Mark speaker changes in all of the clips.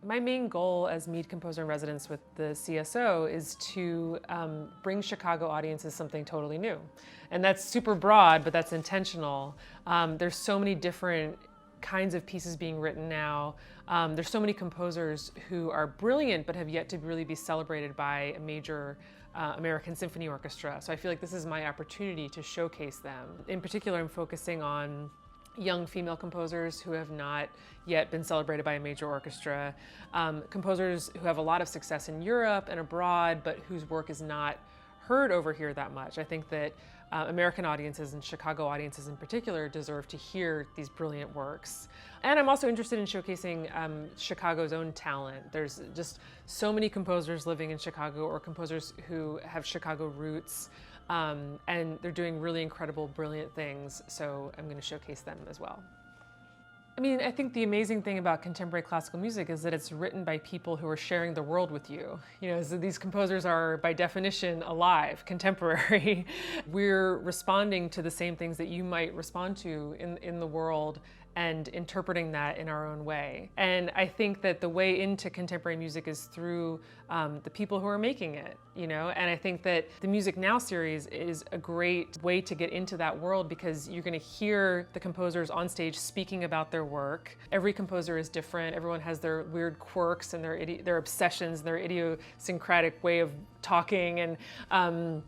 Speaker 1: My main goal as Mead composer in residence with the CSO is to bring Chicago audiences something totally new. And that's super broad, but that's intentional. There's so many different kinds of pieces being written now. There's so many composers who are brilliant but have yet to really be celebrated by a major American symphony orchestra. So I feel like this is my opportunity to showcase them. In particular, I'm focusing on young female composers who have not yet been celebrated by a major orchestra, composers who have a lot of success in Europe and abroad, but whose work is not heard over here that much. I think that American audiences and Chicago audiences in particular deserve to hear these brilliant works. And I'm also interested in showcasing Chicago's own talent. There's just so many composers living in Chicago, or composers who have Chicago roots, and they're doing really incredible, brilliant things, so I'm going to showcase them as well. I mean, I think the amazing thing about contemporary classical music is that it's written by people who are sharing the world with you. You know, so these composers are, by definition, alive, contemporary. We're responding to the same things that you might respond to in the world, and interpreting that in our own way. And I think that the way into contemporary music is through the people who are making it, you know? And I think that the MusicNOW series is a great way to get into that world, because you're gonna hear the composers on stage speaking about their work. Every composer is different. Everyone has their weird quirks and their obsessions, their idiosyncratic way of talking. And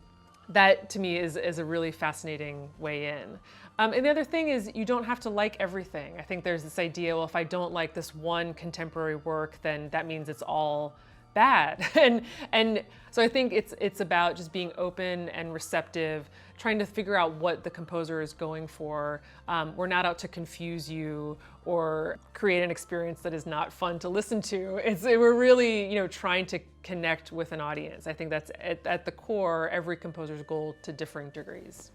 Speaker 1: that, to me, is a really fascinating way in. And the other thing is, you don't have to like everything. I think there's this idea, well, if I don't like this one contemporary work, then that means it's all bad. And so I think it's about just being open and receptive, trying to figure out what the composer is going for. We're not out to confuse you or create an experience that is not fun to listen to. We're really, you know, trying to connect with an audience. I think that's at the core every composer's goal, to differing degrees.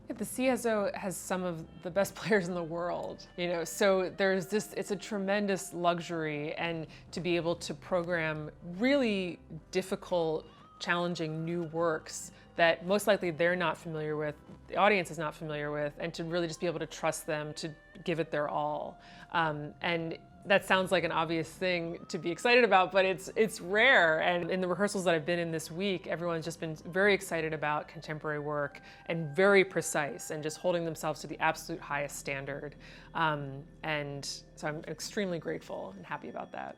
Speaker 1: The CSO has some of the best players in the world, you know, so there's this, it's a tremendous luxury, and to be able to program really difficult, challenging new works that most likely they're not familiar with, the audience is not familiar with, and to really just be able to trust them to give it their all. And that sounds like an obvious thing to be excited about, but it's rare. And in the rehearsals that I've been in this week, everyone's just been very excited about contemporary work, and very precise, and just holding themselves to the absolute highest standard. And so I'm extremely grateful and happy about that.